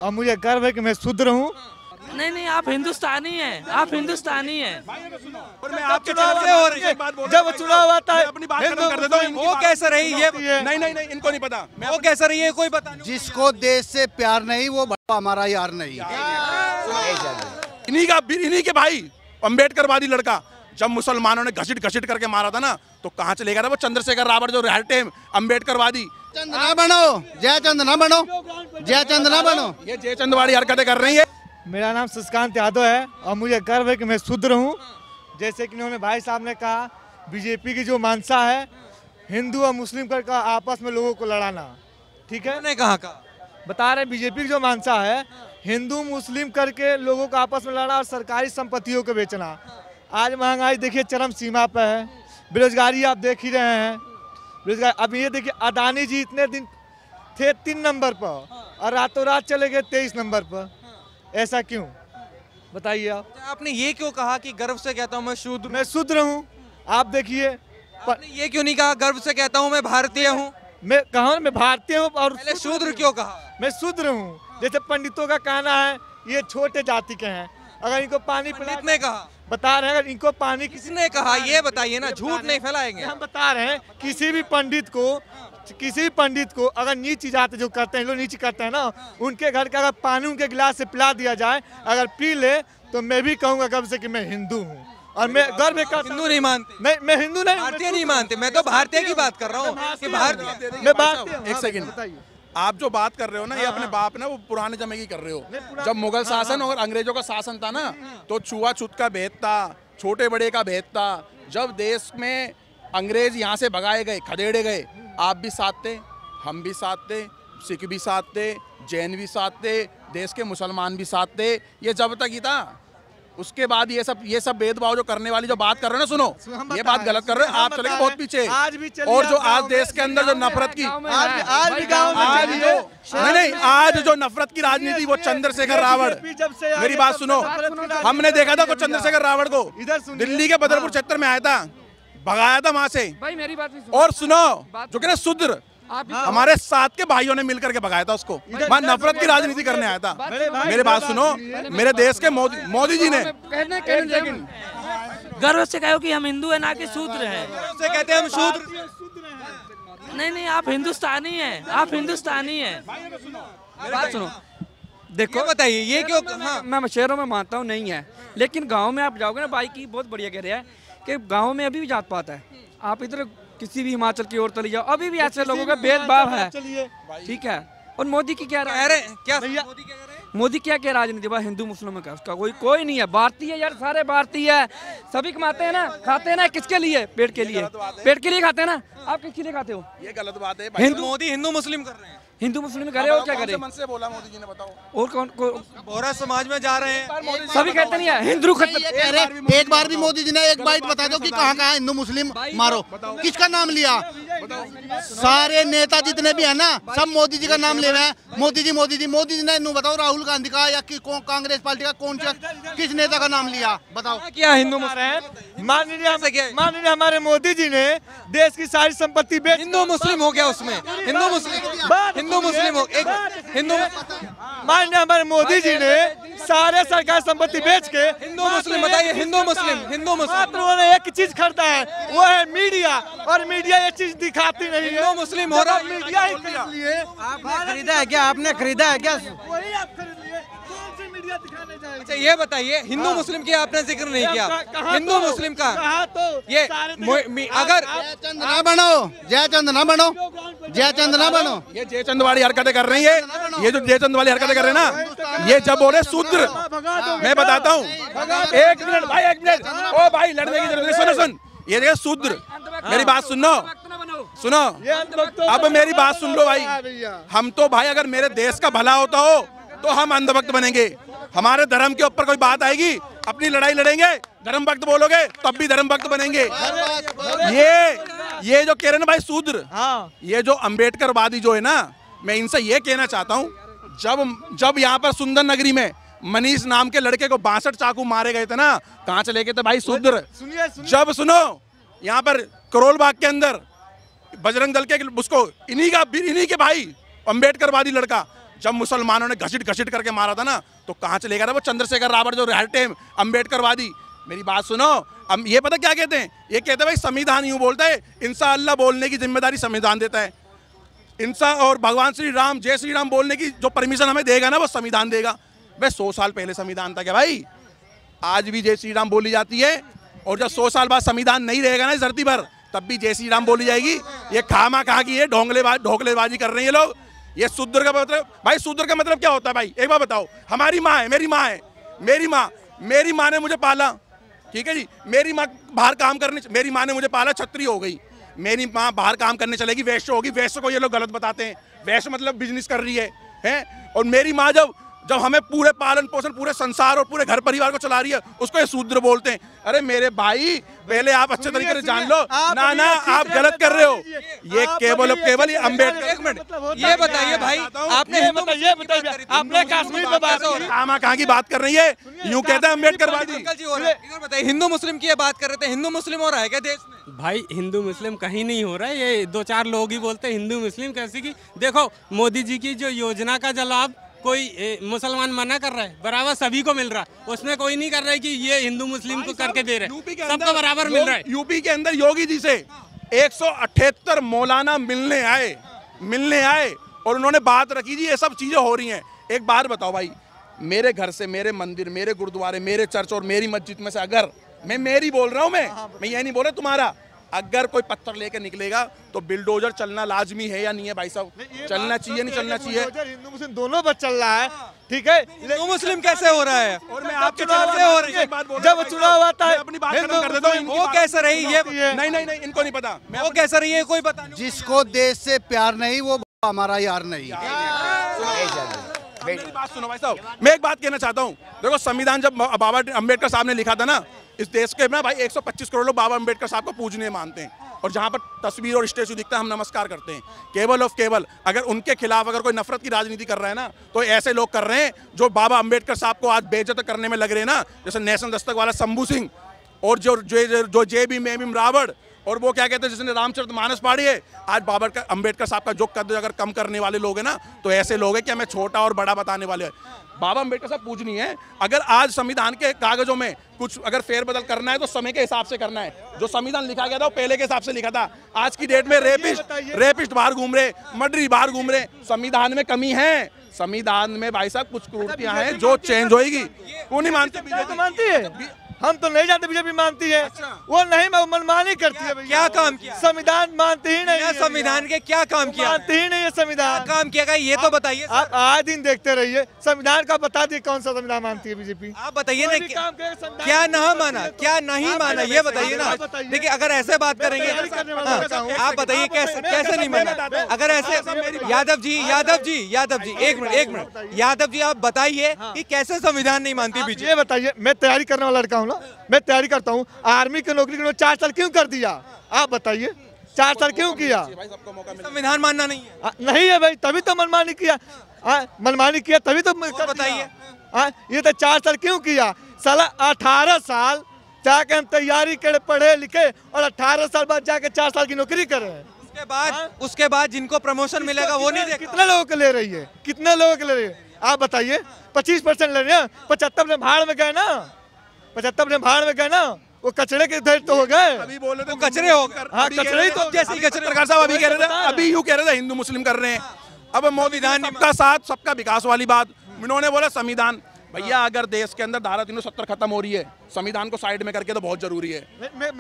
और मुझे गर्व है कि मैं शूद्र हूँ। नहीं नहीं, आप हिंदुस्तानी हैं, आप हिंदुस्तानी हैं। और मैं आपके चैनल से हो रही है बात बोल रहा हूं। जब चुनाव आता है अपनी बात खत्म कर देता हूं। वो कैसे रही ये नहीं नहीं नहीं, इनको नहीं पता। वो कैसे रही है कोई पता नहीं। जिसको देश से प्यार नहीं वो हमारा यार नहीं। इन्हीं के भाई अम्बेडकरवादी लड़का जब मुसलमानों ने घसीट करके मारा था ना, तो कहाँ चले गया था वो चंद्रशेखर रावण जो रहते अम्बेडकरवादी। चंद ना बनो, जयचंद ना बनो, जयचंद ना बनो। ये जयचंद वाली हरकतें कर रही है। मेरा नाम शशिकांत यादव है और मुझे गर्व है कि मैं शूद्र हूँ। जैसे कि उन्होंने भाई साहब ने कहा, बीजेपी की जो मानसा है हिंदू और मुस्लिम कर आपस में लोगों को लड़ाना, ठीक है। कहाँ का बता रहे बीजेपी की जो मानसा है हिंदू मुस्लिम करके लोगों को आपस में लड़ा और सरकारी संपत्तियों को बेचना। आज महंगाई देखिए चरम सीमा पर है, बेरोजगारी आप देख ही रहे हैं। बेरोजगारी अब ये देखिए, अदानी जी इतने दिन थे 3 नंबर पर और रातों रात चले गए 23 नंबर पर। ऐसा क्यों बताइए आप। आपने ये क्यों कहा कि गर्व से कहता हूँ मैं शूद्र? मैं शूद्र हूँ। आप देखिए, आपने ये क्यों नहीं कहा गर्व से कहता हूँ मैं भारतीय हूँ? मैं कहा मैं भारतीय हूँ और पहले शूद्र क्यों कहा? मैं शूद्र हूँ। जैसे पंडितों का कहना है ये छोटे जाति के हैं, अगर इनको पानी पंडित ने कहा, बता रहे हैं अगर इनको पानी किसने कहा ये बताइए ना, झूठ नहीं फैलाएंगे। हम बता रहे हैं किसी भी पंडित को अगर नीच जाते जो करते हैं, लोग नीच करते हैं ना, उनके घर का अगर पानी उनके गिलास से पिला दिया जाए, अगर पी ले तो मैं भी कहूँगा गर्व से कि मैं हिंदू हूँ। और मैं गर्व करता हूं। हिंदू नहीं मानते? मैं हिंदू नहीं, भारतीय नहीं मानते। मैं तो भारतीय की बात कर रहा हूँ कि भारतीय। मैं भारतीय। एक सेकंड, आप जो बात कर रहे हो ना, ये अपने बाप ना वो पुराने जमाने की कर रहे हो। जब मुगल शासन और अंग्रेजों का शासन था ना, तो छुआछूत का भेद था, छोटे बड़े का भेद था। जब देश में अंग्रेज यहाँ से भगाए गए, खदेड़े गए, आप भी साथ थे, हम भी साथ थे, सिख भी साथ थे, जैन भी साथ थे, देश के मुसलमान भी साथ थे। ये जब तक ही था। उसके बाद ये सब भेदभाव जो करने वाली जो बात कर रहे हो ना, सुनो, ये बात गलत कर रहे हो आप, चले गए बहुत पीछे। और जो आज देश के अंदर जो नफरत की आज जो नफरत की राजनीति, वो चंद्रशेखर रावण। मेरी बात सुनो, हमने देखा था को चंद्रशेखर रावण को दिल्ली के बदरपुर क्षेत्र में आया था, भगाया था वहां से। भाई मेरी बात और सुनो, जो कि ना शूद्र हमारे साथ के भाइयों ने मिलकर के भगाया था उसको। वहां नफरत की राजनीति करने आया था। मेरे बात सुनो, मेरे देश के मोदी जी ने गर्व से कहो कि हम हिंदू है ना कि शूद्र हैं। से कहते हैं हम शूद्र। नहीं नहीं, आप हिंदुस्तानी हैं, आप हिंदुस्तानी हैं। बात सुनो, देखो बताइए ये क्यों? हाँ, मैं शहरों में मानता हूँ नहीं है, लेकिन गांव में आप जाओगे ना, भाई की बहुत बढ़िया कह रहे हैं कि गांव में अभी भी जात पात है। आप इधर किसी भी हिमाचल की ओर चली जाओ, अभी भी ऐसे लोगों का भेदभाव है, ठीक है। और मोदी की क्या राय है? क्या मोदी क्या राजनीति भाई हिंदू मुस्लिम का? उसका कोई नहीं है। भारतीय यार, सारे भारतीय है, सभी कमाते हैं ना, खाते हैं ना, किसके लिए? पेट के लिए। पेट के लिए खाते हैं ना। आप किसके लिए खाते हो? ये गलत बात है। मोदी हिंदू मुस्लिम कर रहे हैं। हिंदू मुस्लिम करे और क्या करे? मन से बोला मोदी जी ने, बताओ। और कौन बोहरा समाज में जा रहे हैं, सभी कहते नहीं है हिंदू खत्म। एक बार भी मोदी जी ने एक बाइट बता दो कि कहाँ हिंदू मुस्लिम मारो, किसका नाम लिया? सारे नेता जितने भी है ना, सब मोदी जी का नाम ले रहे हैं। मोदी जी ने बताओ, राहुल गांधी का या कांग्रेस पार्टी का कौन सा किस नेता का नाम लिया? बताओ। क्या हिंदू माननीय हमारे मोदी जी ने देश की सारी संपत्ति बेच, हिंदू मुस्लिम हो गया उसमें, हिंदू मुस्लिम हो एक हिंदू। माननीय हमारे मोदी जी ने सारे सरकारी संपत्ति बेच के हिंदू मुस्लिम बताइए, हिंदू मुस्लिम मात्र उन्होंने एक चीज खरीदा है, वो है मीडिया। और मीडिया ये चीज दिखाती नहीं है। हिंदू मुस्लिम हो रहा, मीडिया ही खरीद लिए। आपने खरीदा है क्या? आपने खरीदा है क्या? वही आप खरीद लिए, कौन सी मीडिया दिखाने जाएगी? अच्छा ये बताइए, हिंदू मुस्लिम की आपने जिक्र नहीं किया, हिंदू मुस्लिम का ये अगर जयचंद ना बनो, जयचंद ना बनो, जयचंद ना बनो। ये जयचंद वाली हरकतें कर रही है। ये जो जयचंद वाली हरकतें कर रहे हैं ना, ये जब बोले शूद्र, मैं बताता हूँ। एक मिनट भाई, एक मिनट। ओ भाई, लड़ने की जरूरत नहीं। सुनो, ये देखिए शूद्र, मेरी बात सुनो। अब मेरी बात सुन लो भाई। हम तो भाई, अगर मेरे देश का भला होता हो तो हम अंधभक्त बनेंगे। हमारे धर्म के ऊपर कोई बात आएगी, अपनी लड़ाई लड़ेंगे, धर्म भक्त बोलोगे तब भी धर्म भक्त बनेंगे। ये जो कह रहे हैं ना भाई शूद्र, ये जो अम्बेडकरवादी जो है ना, मैं इनसे ये कहना चाहता हूँ, जब यहाँ पर सुंदर नगरी में मनीष नाम के लड़के को 62 चाकू मारे गए थे ना, कहाँ चले गए थे भाई शूद्र? जब सुनो, यहाँ पर करोल बाग के अंदर बजरंग दल के उसको इन्हीं के भाई अम्बेडकरवादी लड़का जब मुसलमानों ने घसीट करके मारा था ना, तो कहाँ चले गया था वो चंद्रशेखर रावत जो रहते हैं अम्बेडकरवादी। मेरी बात सुनो, अब ये पता क्या कहते हैं, ये कहते हैं भाई संविधान यूँ बोलता है, इंसान अल्लाह बोलने की जिम्मेदारी संविधान देता है, इंसान और भगवान श्री राम जय श्री राम बोलने की जो परमिशन हमें देगा ना वो संविधान देगा। भाई 100 साल पहले संविधान था क्या भाई? आज भी जय श्री राम बोली जाती है, और जब 100 साल बाद संविधान नहीं रहेगा ना इस धरती पर, तब भी जय श्री राम बोली जाएगी। ये खामा कहाँ की है, ढोंगलेबाजी कर रहे हैं ये लोग। ये शूद्र का मतलब, भाई शूद्र का मतलब क्या होता है भाई? एक बार बताओ। हमारी माँ है, मेरी माँ है, मेरी माँ ने मुझे पाला, ठीक है जी, मेरी माँ बाहर काम करने, मेरी माँ ने मुझे पाला, क्षत्रिय हो गई, मेरी माँ बाहर काम करने चलेगी, वैश्य होगी, वैश्य को ये लोग गलत बताते हैं, वैश्य मतलब बिजनेस कर रही है? और मेरी माँ जब हमें पूरे पालन पोषण, पूरे संसार और पूरे घर परिवार को चला रही है, उसको ये शूद्र बोलते हैं। अरे मेरे भाई, पहले आप अच्छे तरीके से जान लो ना, आप गलत कर रहे हो। ये केवल अम्बेडकर। एक मिनट, ये बताइए भाई, आपने आपने कश्मीर में बात की, खामा कहाँ की बात कर रही है? यूँ कहते हैं अम्बेडकरवादी। इधर बताइए, हिंदू मुस्लिम की बात कर रहे थे, हिंदू मुस्लिम हो रहा है क्या देश में? भाई हिंदू मुस्लिम कहीं नहीं हो रहा है, ये 2-4 लोग ही बोलते हैं हिंदू मुस्लिम। कैसे कि देखो मोदी जी की जो योजना का जो लाभ कोई मुसलमान मना कर रहा है, बराबर सभी को मिल रहा है, उसमें कोई नहीं कर रहा है कि ये हिंदू मुस्लिम को करके दे रहे हैं, सबको बराबर मिल रहा है। यूपी के अंदर योगी जी से 178 मौलाना मिलने आए और उन्होंने बात रखी जी, ये सब चीजें हो रही हैं। एक बात बताओ भाई, मेरे घर से मेरे मंदिर, मेरे गुरुद्वारे, मेरे चर्च और मेरी मस्जिद में से, अगर मैं मेरी बोल रहा हूँ, मैं ये नहीं बोल रहा तुम्हारा, अगर कोई पत्थर लेकर निकलेगा तो बिल्डोजर चलना लाजमी है या नहीं है भाई साहब? चलना चाहिए, नहीं चलना चाहिए? हिंदू मुस्लिम दोनों पर चल रहा है, ठीक है। हिंदू मुस्लिम कैसे हो रहा है? और मैं आपके चुनाव हो रही है, जब चुनाव आता है अपनी बात खत्म कर देता हूँ। वो कैसे रही ये? नहीं, इनको नहीं पता वो कैसे रही है, कोई पता नहीं। जिसको देश से प्यार नहीं वो हमारा यार नहीं। मेरी बात सुनो भाई साहब, मैं एक बात कहना चाहता हूँ। देखो संविधान जब बाबा अम्बेडकर साहब ने लिखा था ना, इस देश के ना भाई 125 करोड़ लोग बाबा अम्बेडकर साहब को पूजने मानते हैं, और जहाँ पर तस्वीर और स्टेचू दिखता है हम नमस्कार करते हैं। केवल अगर उनके खिलाफ अगर कोई नफरत की राजनीति कर रहा है ना, तो ऐसे लोग कर रहे हैं जो बाबा अम्बेडकर साहब को आज बेइज्जत करने में लग रहे हैं ना, जैसे नेशनल दस्तक वाला शंभू सिंह, और जो JB रावण, और वो क्या कहते हैं जिसने रामचरितमानस पढ़ी है। आज बाबा अम्बेडकर साहब का जो कद अगर कम करने वाले लोग हैं ना, तो ऐसे लोग हैं कि हमें छोटा और बड़ा बताने वाले हैं। बाबा अम्बेडकर साहब पूजनी है। अगर आज संविधान के कागजों में कुछ अगर फेरबदल करना है तो समय के हिसाब से करना है। जो संविधान लिखा गया था वो पहले के हिसाब से लिखा था। आज की डेट में रेपिस्ट बाहर घूम रहे, मर्डरी बाहर घूम रहे। संविधान में कमी है, संविधान में भाई साहब कुछ त्रुटियां हैं जो चेंज होएगी। वो नहीं मानते, बीजेपी मानती है, हम तो नहीं जानते बीजेपी मानती है। वो नहीं, मनमानी करती है। क्या काम किया? संविधान मानती ही नहीं है। संविधान के क्या काम किया? मानती ही नहीं है संविधान। काम किया ये तो बताइए। आप आए दिन देखते रहिए, संविधान का बता दिए कौन सा संविधान मानती है बीजेपी। आप बताइए ना, क्या ना माना, क्या नहीं माना, ये बताइए ना। देखिए अगर ऐसे बात करेंगे, आप बताइए कैसे नहीं माना। अगर ऐसे यादव जी, एक मिनट यादव जी, आप बताइए कि कैसे संविधान नहीं मानती बीजेपी। ये बताइए, मैं तैयारी करने वाला लड़का हूँ ना, मैं तैयारी करता हूँ। आर्मी की नौकरी के लिए 4 साल क्यों कर दिया? आप बताइए, 4 साल क्यों किया? संविधान मानना नहीं है। नहीं है भाई, तभी तो मनमानी किया। मनमानी किया तभी तो बताइए। ये तो 4 साल क्यों किया? साला 18 साल जाके हम तैयारी करे, पढ़े लिखे, और 18 साल बाद जाके 4 साल की नौकरी कर रहे हैं। उसके बाद जिनको प्रमोशन मिलेगा वो नहीं देखा। कितने लोगों के ले रही है, कितने लोगों के ले रही है? आप बताइए। 25% ले रहे हैं, 75 भाड़ में गए ना, 75 भाड़ में गए ना, वो कचरे के इधर तो हो गए। अभी बोल रहे थे कचरे हो गए। हाँ, कचरे ही तो जैसे कचरे। सरकार साहब अभी कह रहे थे, अभी यूँ कह रहे थे हिंदू मुस्लिम कर रहे हैं। अब मोदी ने सबका साथ सबका विकास वाली बात, इन्होंने बोला संविधान। भैया अगर देश के अंदर धारा 370 खत्म हो रही है, संविधान को साइड में करके तो बहुत जरूरी है।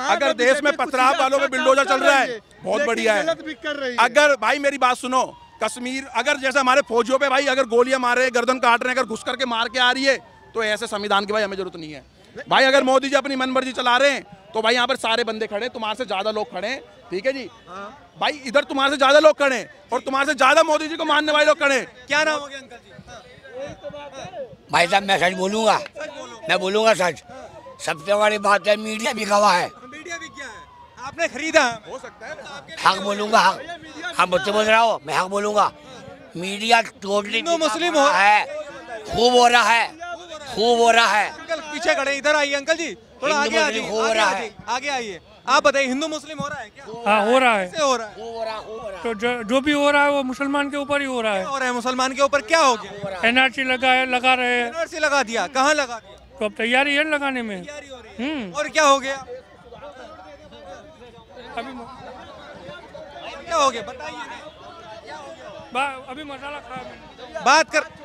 अगर देश में पथराव वालों में बिल्डोजर चल रहा है, बहुत बढ़िया है। अगर भाई मेरी बात सुनो, कश्मीर अगर जैसे हमारे फौजियों पे भाई अगर गोलियां मार रहे हैं, गर्दन काट रहे हैं, अगर घुस करके मार के आ रही है, तो ऐसे संविधान की भाई हमें जरूरत नहीं है। भाई अगर मोदी जी अपनी मनमर्जी चला रहे हैं, तो भाई यहाँ पर सारे बंदे खड़े, तुम्हारे से ज्यादा लोग खड़े हैं, ठीक है जी। भाई इधर तुम्हारे से ज्यादा लोग खड़े, और तुम्हारे से ज्यादा मोदी जी को मानने वाले लोग खड़े। क्या नाम हो गया अंकल जी? भाई साहब मैं सच बोलूंगा, मैं बोलूंगा सच। सबसे बड़ी बात है मीडिया भी गवाह है। मीडिया भी क्या है? आपने खरीदा? हो सकता है हक बोलूंगा, हक। हम मुझसे बोल रहा हो, मैं हक बोलूंगा। मीडिया टोटली मुस्लिम हो है, खूब हो रहा है, खूब हो रहा है। अंकल पीछे खड़े, इधर आइए अंकल जी, थोड़ा आगे आइए, आगे आइए। आप बताइए हिंदू मुस्लिम हो रहा है क्या? हाँ हो रहा है। कैसे हो रहा है? तो जो भी हो रहा है वो मुसलमान के ऊपर ही हो रहा है। क्या हो रहा है मुसलमान के ऊपर? क्या हो गया? एनआरसी लगा रहे हैं। एनआरसी लगा दिया, कहाँ लगा दिया? तो अब तैयारी है लगाने में। और क्या हो गया? अभी क्या हो गया बताइए ना। अभी मसाला खाया मैंने।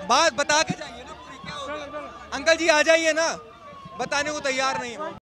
बात बता के जाइए ना पूरी। क्या हो गया? अंकल जी आ जाइए ना, बताने को तैयार नहीं है।